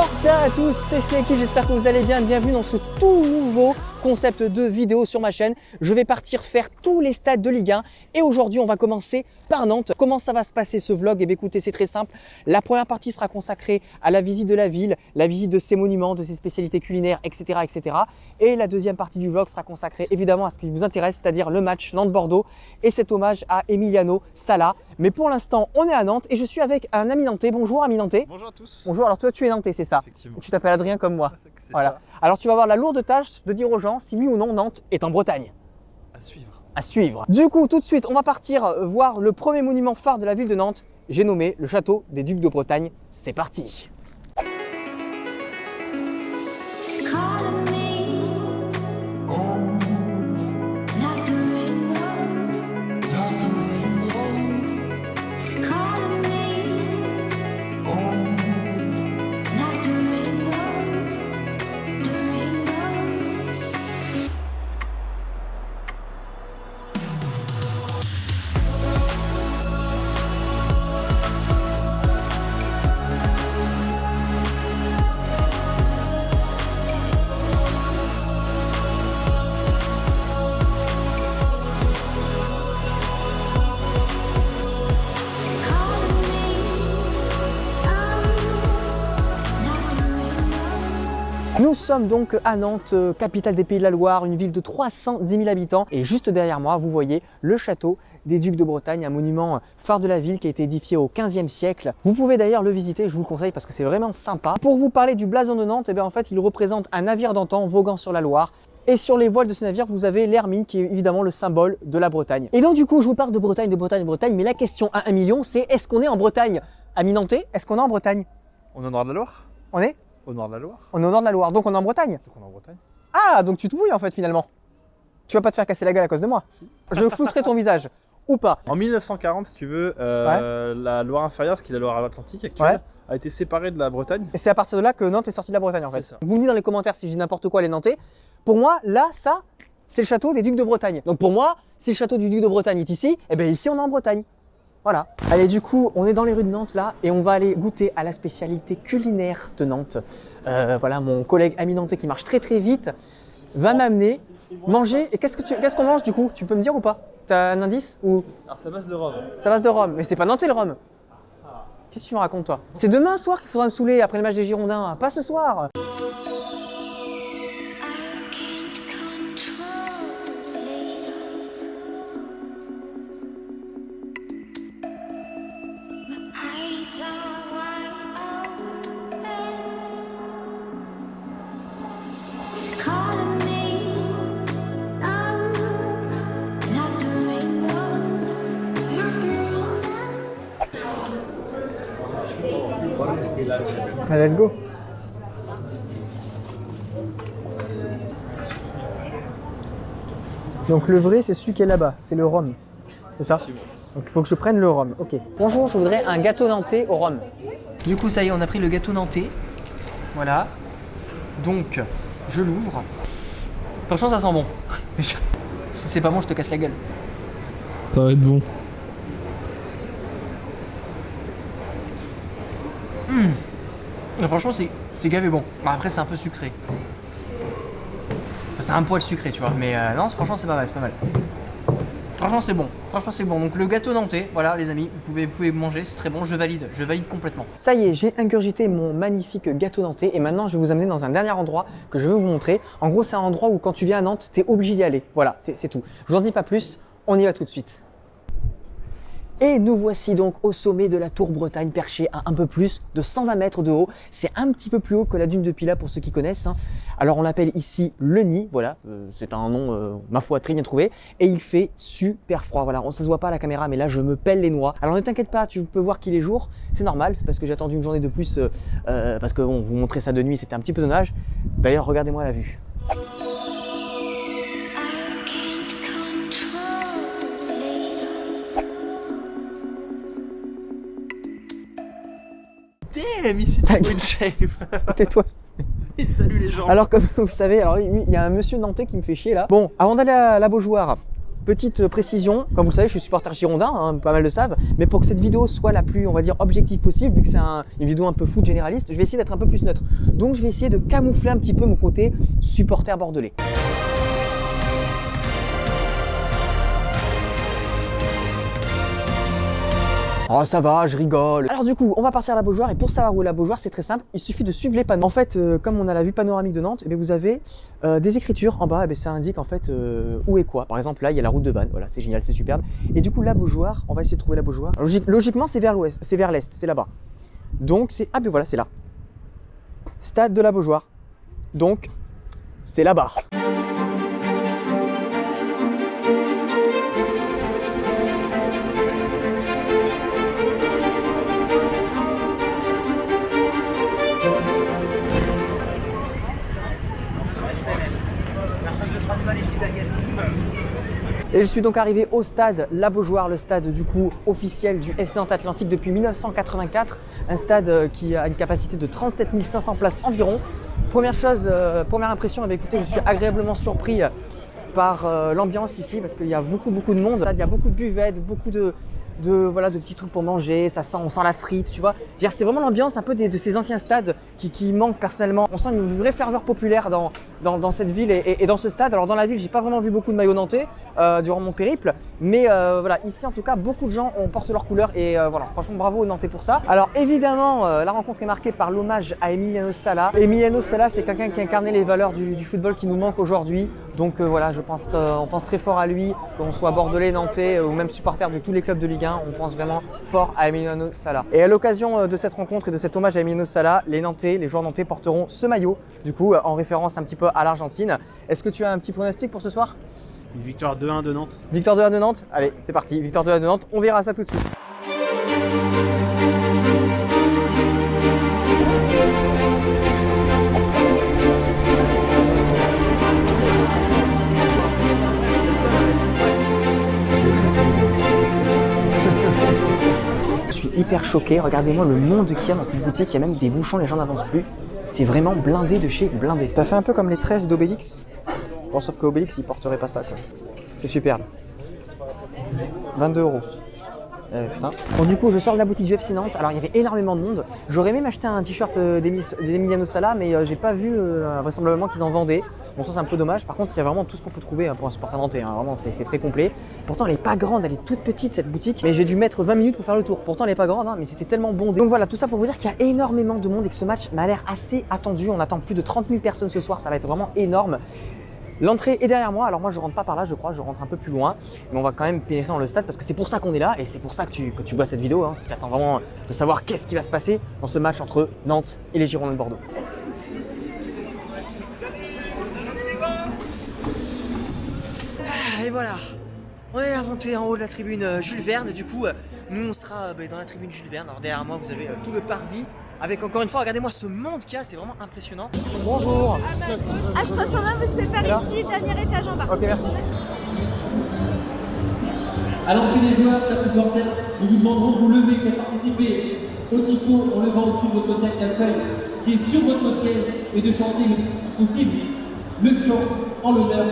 Forza à tous, c'est Snakey, j'espère que vous allez bien. Bienvenue dans ce tout nouveau concept de vidéo sur ma chaîne. Je vais partir faire tous les stades de Ligue 1 et aujourd'hui on va commencer par Nantes. Comment ça va se passer ce vlog? Eh bien écoutez, c'est très simple. La première partie sera consacrée à la visite de la ville, la visite de ses monuments, de ses spécialités culinaires, etc. etc. Et la deuxième partie du vlog sera consacrée évidemment à ce qui vous intéresse, c'est-à-dire le match Nantes-Bordeaux et cet hommage à Emiliano Sala. Mais pour l'instant, on est à Nantes et je suis avec un ami nantais. Bonjour ami nantais. Bonjour à tous. Bonjour, alors toi tu es nantais, c'est ça? Effectivement. Tu t'appelles Adrien comme moi. Voilà. Alors tu vas avoir la lourde tâche de dire aux gens si oui ou non Nantes est en Bretagne. À suivre. À suivre. Du coup, tout de suite, on va partir voir le premier monument phare de la ville de Nantes. J'ai nommé le château des Ducs de Bretagne. C'est parti. Nous sommes donc à Nantes, capitale des Pays de la Loire, une ville de 310 000 habitants. Et juste derrière moi, vous voyez le château des Ducs de Bretagne, un monument phare de la ville qui a été édifié au XVe siècle. Vous pouvez d'ailleurs le visiter, je vous le conseille parce que c'est vraiment sympa. Pour vous parler du blason de Nantes, eh bien en fait, il représente un navire d'antan voguant sur la Loire. Et sur les voiles de ce navire, vous avez l'hermine qui est évidemment le symbole de la Bretagne. Et donc du coup, je vous parle de Bretagne, de Bretagne, de Bretagne. Mais la question à 1 million, c'est est-ce qu'on est en Bretagne? Ami nantais, est-ce qu'on est en Bretagne? On est au nord de la Loire? On est? Au nord de la Loire. On est au nord de la Loire, donc on est en Bretagne. Donc on est en Bretagne. Ah, donc tu te mouilles en fait finalement. Tu vas pas te faire casser la gueule à cause de moi. Si. Je flouterai ton visage. Ou pas. En 1940, si tu veux, la Loire inférieure, ce qui est la Loire Atlantique actuelle, a été séparée de la Bretagne. Et c'est à partir de là que Nantes est sortie de la Bretagne en fait. C'est ça. Vous me dites dans les commentaires si je dis n'importe quoi les Nantais. Pour moi, là, ça, c'est le château des Ducs de Bretagne. Donc pour moi, si le château du Duc de Bretagne est ici, eh bien ici on est en Bretagne. Voilà. Allez, du coup, on est dans les rues de Nantes là et on va aller goûter à la spécialité culinaire de Nantes. Voilà, mon collègue ami nantais qui marche très très vite va m'amener manger. Et qu'est-ce qu'on mange du coup? Tu peux me dire ou pas? T'as un indice ou... Alors ça base de Rome. Ça base de Rome, mais c'est pas nantais le Rome. Qu'est-ce que tu me racontes toi? C'est demain soir qu'il faudra me saouler après le match des Girondins, pas ce soir. Allez, let's go. Donc le vrai, c'est celui qui est là-bas, c'est le rhum. C'est ça? Donc il faut que je prenne le rhum. Ok. Bonjour, je voudrais un gâteau nantais au rhum. Du coup, ça y est, on a pris le gâteau nantais. Voilà. Donc, je l'ouvre. Franchement, ça sent bon. Déjà. Si c'est pas bon, je te casse la gueule. Ça va être bon. Franchement, c'est gavé bon. Bah, après, c'est un peu sucré. Enfin, c'est un poil sucré, tu vois. Mais non, franchement, c'est pas mal, c'est pas mal. Franchement, c'est bon. Franchement, c'est bon. Donc, le gâteau nantais, voilà, les amis, vous pouvez manger, c'est très bon. Je valide complètement. Ça y est, j'ai ingurgité mon magnifique gâteau nantais et maintenant, je vais vous amener dans un dernier endroit que je vais vous montrer. En gros, c'est un endroit où quand tu viens à Nantes, tu es obligé d'y aller. Voilà, c'est tout. Je vous en dis pas plus. On y va tout de suite. Et nous voici donc au sommet de la Tour Bretagne, perché à un peu plus de 120 mètres de haut. C'est un petit peu plus haut que la dune de Pilat pour ceux qui connaissent. Alors on l'appelle ici le Nid, voilà, c'est un nom, ma foi, très bien trouvé. Et il fait super froid, voilà, on ne se voit pas à la caméra, mais là je me pèle les noix. Alors ne t'inquiète pas, tu peux voir qu'il est jour, c'est normal, parce que j'ai attendu une journée de plus, parce que bon, vous montrer ça de nuit, c'était un petit peu dommage. D'ailleurs, regardez-moi la vue. Damn, ici t'as une shave. Tais-toi. Et salut les gens. Alors comme vous savez, alors lui, il y a un monsieur nantais qui me fait chier là. Bon, avant d'aller à la Beaujoire, petite précision, comme vous le savez, je suis supporter girondin, hein, pas mal le savent, mais pour que cette vidéo soit la plus, on va dire, objective possible, vu que c'est une vidéo un peu foot généraliste, je vais essayer d'être un peu plus neutre. Donc je vais essayer de camoufler un petit peu mon côté supporter bordelais. Oh ça va, je rigole. Alors du coup, on va partir à la Beaujoire et pour savoir où est la Beaujoire, c'est très simple, il suffit de suivre les panneaux. En fait, comme on a la vue panoramique de Nantes, vous avez des écritures en bas, ça indique en fait où est quoi. Par exemple là, il y a la route de Vannes, voilà, c'est génial, c'est superbe. Et du coup, la Beaujoire, on va essayer de trouver la Beaujoire. Logiquement, c'est vers l'ouest, c'est vers l'est, c'est là-bas. Donc c'est, ah ben voilà, c'est là. Stade de la Beaujoire. Donc, c'est là-bas. Et je suis donc arrivé au stade La Beaujoire, le stade du coup officiel du FC Nantes Atlantique depuis 1984, un stade qui a une capacité de 37 500 places environ. Première chose, première impression, écoutez, je suis agréablement surpris par l'ambiance ici parce qu'il y a beaucoup de monde. Il y a beaucoup de buvettes, beaucoup de petits trucs pour manger, on sent la frite, tu vois. C'est vraiment l'ambiance un peu de ces anciens stades qui manquent personnellement. On sent une vraie ferveur populaire dans cette ville et dans ce stade. Alors dans la ville, j'ai pas vraiment vu beaucoup de maillots nantais durant mon périple, mais voilà, ici en tout cas, beaucoup de gens portent leur couleur et voilà, franchement bravo aux Nantais pour ça. Alors évidemment, la rencontre est marquée par l'hommage à Emiliano Sala. Emiliano Sala, c'est quelqu'un qui incarnait les valeurs du football qui nous manque aujourd'hui. Donc voilà, on pense très fort à lui, qu'on soit bordelais, nantais ou même supporter de tous les clubs de Ligue 1, on pense vraiment fort à Emiliano Sala. Et à l'occasion de cette rencontre et de cet hommage à Emiliano Sala, les joueurs nantais porteront ce maillot, du coup en référence un petit peu à l'Argentine. Est-ce que tu as un petit pronostic pour ce soir? Une victoire 2-1 de Nantes. Victoire 2-1 de Nantes? Allez, c'est parti, victoire 2-1 de Nantes, on verra ça tout de suite. Je suis hyper choqué, regardez-moi le monde qu'il y a dans cette boutique, il y a même des bouchons, les gens n'avancent plus. C'est vraiment blindé de chez blindé. T'as fait un peu comme les tresses d'Obélix? Bon, sauf qu'Obélix, il porterait pas ça, quoi. C'est superbe. 22 €. Putain. Bon, du coup, je sors de la boutique du FC Nantes. Alors, il y avait énormément de monde. J'aurais aimé m'acheter un t-shirt d'Emiliano Sala, mais j'ai pas vu vraisemblablement qu'ils en vendaient. Bon, ça, c'est un peu dommage. Par contre, il y a vraiment tout ce qu'on peut trouver pour un supporter nantais. Hein. Vraiment, c'est très complet. Pourtant, elle est pas grande, elle est toute petite cette boutique. Mais j'ai dû mettre 20 minutes pour faire le tour. Pourtant, elle est pas grande, hein, mais c'était tellement bondé. Donc voilà, tout ça pour vous dire qu'il y a énormément de monde et que ce match m'a l'air assez attendu. On attend plus de 30 000 personnes ce soir. Ça va être vraiment énorme. L'entrée est derrière moi, alors moi je rentre pas par là je crois, je rentre un peu plus loin, mais on va quand même pénétrer dans le stade parce que c'est pour ça qu'on est là et c'est pour ça que tu vois cette vidéo, hein, tu attends vraiment de savoir qu'est-ce qui va se passer dans ce match entre Nantes et les Girondins de Bordeaux. Et voilà, on est monté en haut de la tribune Jules Verne, du coup nous on sera dans la tribune Jules Verne, alors derrière moi vous avez tout le parvis. Avec encore une fois, regardez-moi ce monde qu'il y a, c'est vraiment impressionnant. Bonjour. H320 vous se fait faire ici, dernier étage en bas. Ok, merci. À l'entrée des joueurs, chers supporters, nous vous demanderons de vous lever pour participer au tifo en levant au-dessus de votre tête la feuille qui est sur votre siège et de chanter au titre le chant en l'honneur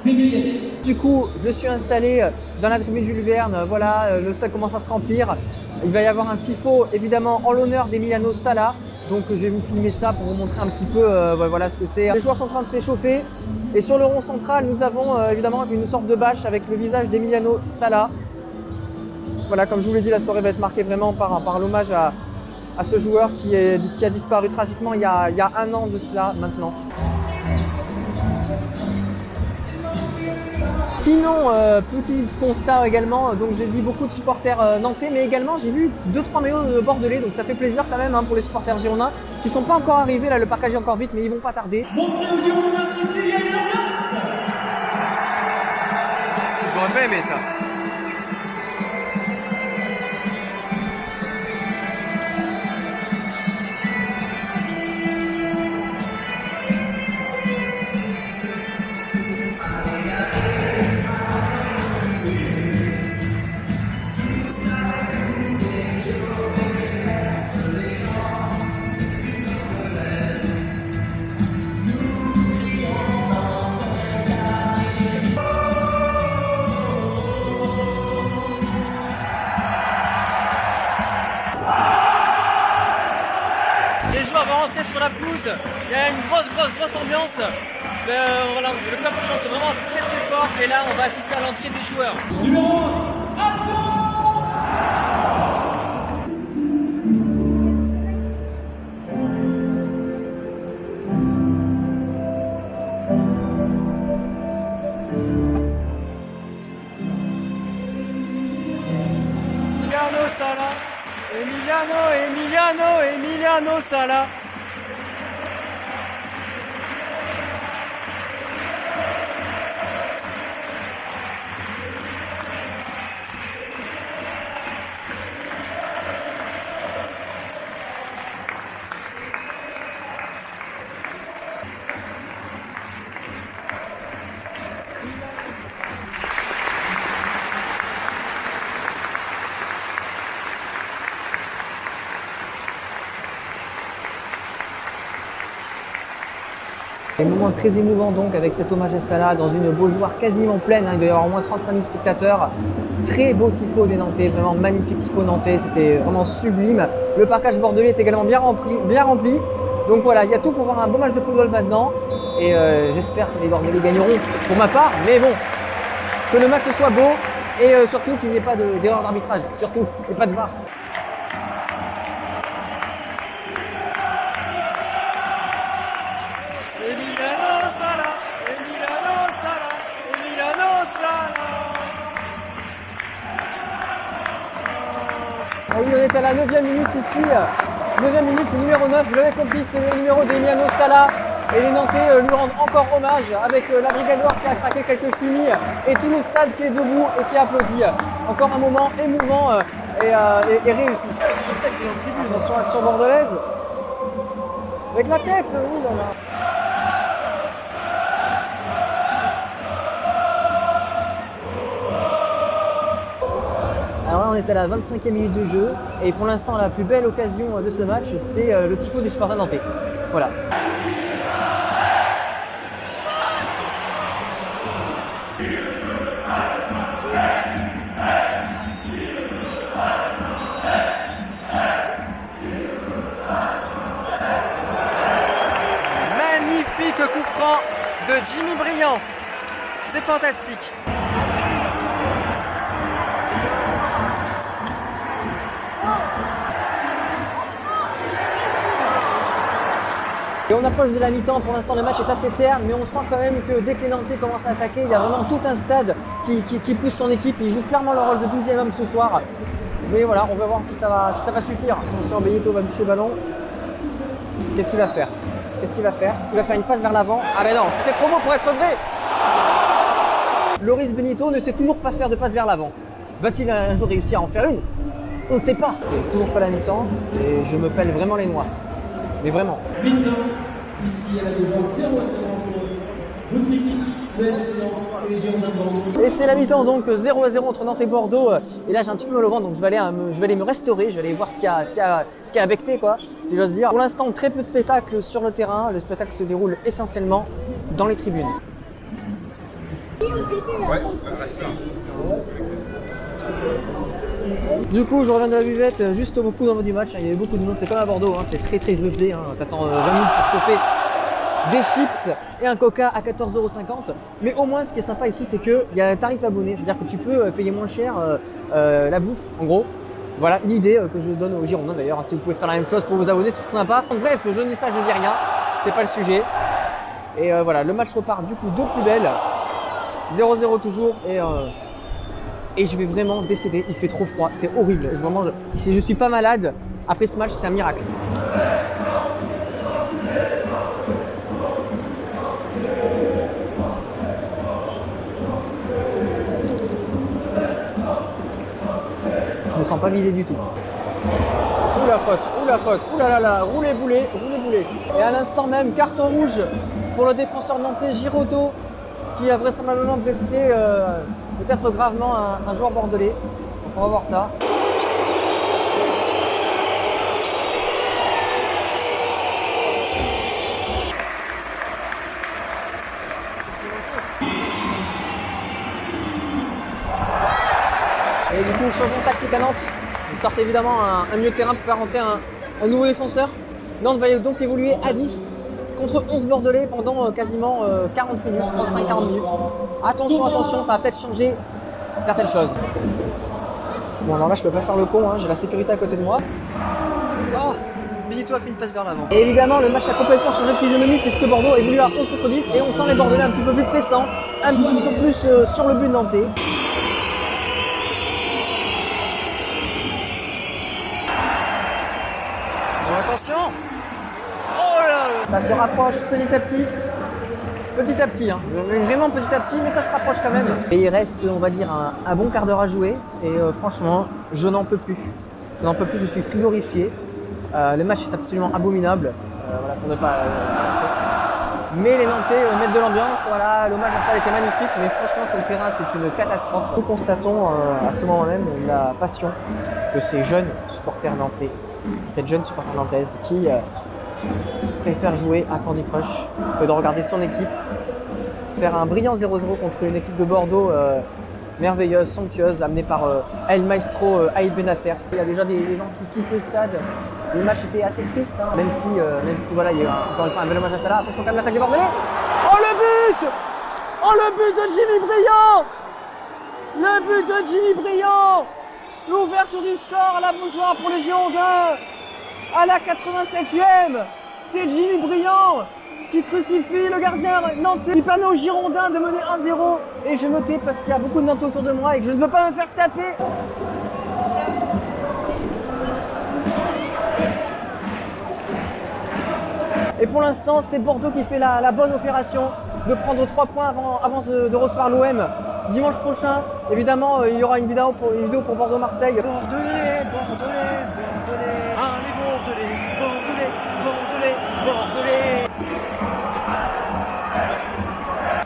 d'Emiliano. Du coup, je suis installé dans la tribune Jules Verne, voilà, le stade commence à se remplir. Il va y avoir un tifo évidemment en l'honneur d'Emiliano Sala, donc je vais vous filmer ça pour vous montrer un petit peu voilà ce que c'est. Les joueurs sont en train de s'échauffer et sur le rond central nous avons évidemment une sorte de bâche avec le visage d'Emiliano Sala. Voilà, comme je vous l'ai dit, la soirée va être marquée vraiment par l'hommage à ce joueur qui a disparu tragiquement il y a 1 an de cela maintenant. Sinon, petit constat également, donc j'ai dit beaucoup de supporters nantais, mais également j'ai vu 2-3 maillots bordelais, donc ça fait plaisir quand même hein, pour les supporters girondins qui sont pas encore arrivés, là le parcage est encore vite, mais ils vont pas tarder. Montrez aux Girondins qu'ici il y a une ambiance. J'aurais pas aimé ça. joueurs vont rentrer sur la pelouse. Il y a une grosse ambiance. Voilà, le peuple chante vraiment très fort. Et là, on va assister à l'entrée des joueurs. Numéro Emiliano Sala. Un moment très émouvant donc avec cet hommage à Salah dans une Beaujoire quasiment pleine, il doit y avoir au moins 35 000 spectateurs. Très beau tifo des Nantais, vraiment magnifique tifo nantais, c'était vraiment sublime. Le parcage bordelais est également bien rempli. Donc voilà, il y a tout pour voir un beau match de football maintenant. Et j'espère que les Bordelais gagneront pour ma part, mais bon, que le match soit beau et surtout qu'il n'y ait pas d'erreur d'arbitrage, surtout, et pas de VAR. Ah oui, on est à la 9e minute ici. 9e minute, le numéro 9, vous l'avez compris, c'est le numéro d'Emiliano Sala. Et les Nantais lui rendent encore hommage avec la Brigade Noire qui a craqué quelques fumis et tout le stade qui est debout et qui applaudit. Encore un moment émouvant et réussi. Attention, action bordelaise. Avec la tête, ouh là là. Alors là, on est à la 25e minute de jeu et pour l'instant, la plus belle occasion de ce match, c'est le tifo du Sparta nantais. Voilà. Magnifique coup franc de Jimmy Briand. C'est fantastique. Et on approche de la mi-temps, pour l'instant le match est assez terne, mais on sent quand même que dès que les Nantais commencent à attaquer, il y a vraiment tout un stade qui pousse son équipe. Ils jouent clairement leur rôle de 12e homme ce soir. Mais voilà, on va voir si ça va suffire. Attention, Benito va toucher le ballon. Qu'est-ce qu'il va faire? Il va faire une passe vers l'avant. Ah mais non, c'était trop beau pour être vrai. Loris Benito ne sait toujours pas faire de passe vers l'avant. Va-t-il un jour réussir à en faire une? On ne sait pas. C'est toujours pas la mi-temps et je me pèle vraiment les noix. Mais vraiment. Mi-temps, ici à la Beaujoire, 0-0 entre votre équipe, le FC Nantes et les Girondins de Bordeaux. Et c'est la mi-temps donc 0-0 entre Nantes et Bordeaux. Et là j'ai un petit peu mal au ventre donc je vais aller me restaurer, je vais aller voir ce qu'il y a à becter quoi, si j'ose dire. Pour l'instant très peu de spectacles sur le terrain, le spectacle se déroule essentiellement dans les tribunes. Du coup, je reviens de la buvette juste au coup d'envoi du match. Il y avait beaucoup de monde, c'est comme à Bordeaux, c'est très peuplé. T'attends 20 minutes pour choper des chips et un coca à 14,50 €. Mais au moins, ce qui est sympa ici, c'est qu'il y a un tarif abonné, c'est-à-dire que tu peux payer moins cher la bouffe, en gros. Voilà une idée que je donne aux Girondins d'ailleurs. Si vous pouvez faire la même chose pour vos abonnés, c'est sympa. Donc, bref, je dis ça, je dis rien, c'est pas le sujet. Et voilà, le match repart du coup de plus belle. 0-0 toujours et je vais vraiment décéder, il fait trop froid, c'est horrible. Si je suis pas malade, après ce match, c'est un miracle. Je me sens pas visé du tout. Ouh la faute, ouh là là, roulez boulet. Et à l'instant même, carton rouge pour le défenseur nantais Giraudeau, qui a vraisemblablement blessé peut-être gravement un joueur bordelais. Donc on va voir ça. Et du coup, changement tactique à Nantes. Ils sortent évidemment un milieu de terrain pour faire rentrer un nouveau défenseur. Nantes va donc évoluer à 10 contre 11 Bordelais pendant quasiment 40 minutes, 35-40 minutes. Attention, attention, ça va peut-être changer certaines choses. Bon, alors là, je peux pas faire le con, hein, j'ai la sécurité à côté de moi. Oh, Benito a fait une passe vers l'avant. Et évidemment, le match a complètement changé de physionomie puisque Bordeaux évolue à 11 contre 10 et on sent les Bordelais un petit peu plus pressants, un petit peu plus sur le but nantais. Bon, attention! Oh là là! Ça se rapproche petit à petit, hein. Vraiment petit à petit, mais ça se rapproche quand même. Et il reste, on va dire, un bon quart d'heure à jouer. Et franchement, je n'en peux plus. Je n'en peux plus, je suis frigorifié. Le match est absolument abominable, voilà, pour ne pas mais les Nantais mettent de l'ambiance. Voilà, l'hommage en salle était magnifique, mais franchement sur le terrain c'est une catastrophe. Nous constatons à ce moment même la passion de ces jeunes supporters nantais, cette jeune supporter nantaise qui préfère jouer à Candy Crush que de regarder son équipe faire un brillant 0-0 contre une équipe de Bordeaux merveilleuse, somptueuse, amenée par El Maestro Aïd Benasser. Il y a déjà des gens qui quittent le stade. Le match était assez triste, hein, même si voilà, il y a encore une fois un bel hommage à Salah. Attention quand même l'attaque des Bordelais. Oh le but! Oh le but de Jimmy Briand! Le but de Jimmy Briand! L'ouverture du score à la Beaujoire pour les Girondins à la 87e. C'est Jimmy Briand qui crucifie le gardien nantais. Il permet aux Girondins de mener 1-0. Et je me tais parce qu'il y a beaucoup de Nantais autour de moi et que je ne veux pas me faire taper. Et pour l'instant, c'est Bordeaux qui fait la bonne opération de prendre 3 points avant de recevoir l'OM dimanche prochain. Évidemment, il y aura une vidéo pour Bordeaux-Marseille. Bordelais, Bordelais, Bordelais, allez Bordelais, Bordelais, Bordelais, Bordelais.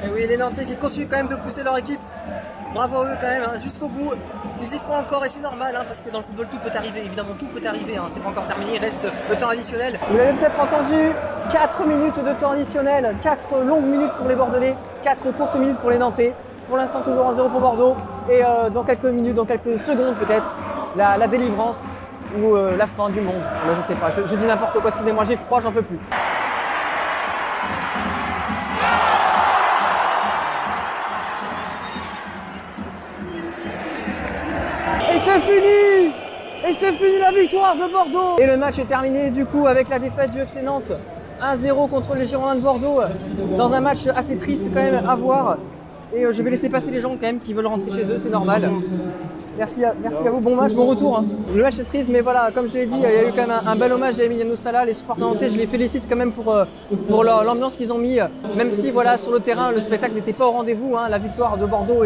Et oui, les Nantais qui continuent quand même de pousser leur équipe. Bravo à eux quand même, hein, jusqu'au bout. Ils y croient encore et c'est normal, hein, parce que dans le football tout peut arriver, évidemment tout peut arriver, hein, c'est pas encore terminé, il reste le temps additionnel. Vous l'avez peut-être entendu, 4 minutes de temps additionnel, 4 longues minutes pour les Bordelais, 4 courtes minutes pour les Nantais. Pour l'instant toujours 1-0 pour Bordeaux et dans quelques minutes, dans quelques secondes peut-être, la délivrance ou la fin du monde. Là, je sais pas, je dis n'importe quoi, excusez-moi, j'ai froid, j'en peux plus. Et c'est fini! Et c'est fini la victoire de Bordeaux! Et le match est terminé du coup avec la défaite du FC Nantes 1-0 contre les Girondins de Bordeaux dans un match assez triste quand même à voir. Et je vais laisser passer les gens quand même qui veulent rentrer chez eux, c'est normal. Merci à vous, bon match, bon retour. Hein. Le match est triste, mais voilà, comme je l'ai dit, il y a eu quand même un bel hommage à Emiliano Sala, les supporters nantais, je les félicite quand même pour l'ambiance qu'ils ont mis. Même si voilà, sur le terrain, le spectacle n'était pas au rendez-vous, hein, la victoire de Bordeaux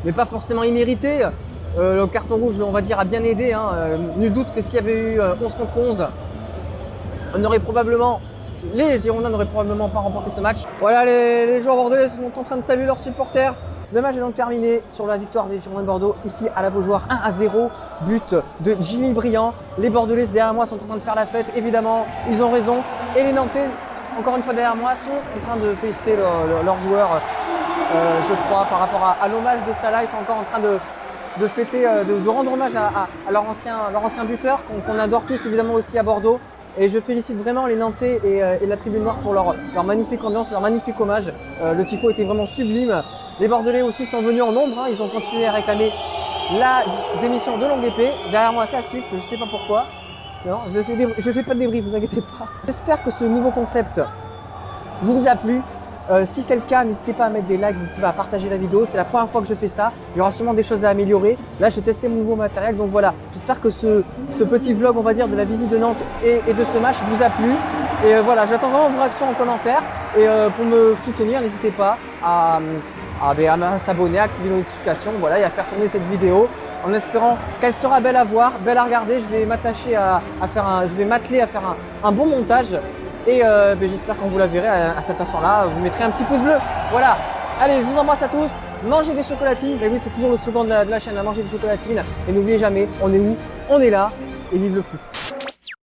n'est pas forcément imméritée. Le carton rouge, on va dire, a bien aidé. Hein. Nul doute que s'il y avait eu 11 contre 11, les Girondins n'auraient probablement pas remporté ce match. Voilà, les joueurs bordelais sont en train de saluer leurs supporters. Le match est donc terminé sur la victoire des Girondins de Bordeaux, ici à la Beaujoire, 1-0, but de Jimmy Briand. Les Bordelais derrière moi sont en train de faire la fête, évidemment, ils ont raison. Et les Nantais, encore une fois derrière moi, sont en train de féliciter leurs joueurs, je crois, par rapport à l'hommage de Salah. Ils sont encore en train de fêter, de rendre hommage à leur ancien buteur, qu'on adore tous évidemment aussi à Bordeaux. Et je félicite vraiment les Nantais et la Tribune Noire pour leur magnifique ambiance, leur magnifique hommage. Le tifo était vraiment sublime. Les Bordelais aussi sont venus en nombre, hein. Ils ont continué à réclamer la démission de Longue Épée. Derrière moi, ça siffle, je ne sais pas pourquoi. Non, je fais pas de débrief, vous inquiétez pas. J'espère que ce nouveau concept vous a plu. Si c'est le cas, n'hésitez pas à mettre des likes, n'hésitez pas à partager la vidéo. C'est la première fois que je fais ça. Il y aura sûrement des choses à améliorer. Là, je testais mon nouveau matériel. Donc voilà, j'espère que ce petit vlog, on va dire, de la visite de Nantes et de ce match vous a plu. Et voilà, j'attends vraiment vos réactions en commentaire. Et pour me soutenir, n'hésitez pas à s'abonner, à activer les notifications, voilà, et à faire tourner cette vidéo. En espérant qu'elle sera belle à voir, belle à regarder. Je vais m'atteler à faire un bon montage. Et j'espère qu'on vous la verrez à cet instant-là. Vous mettrez un petit pouce bleu. Voilà. Allez, je vous embrasse à tous. Mangez des chocolatines. Mais oui, c'est toujours le slogan de la chaîne, à manger des chocolatines. Et n'oubliez jamais, on est où? On est là. Et vive le foot.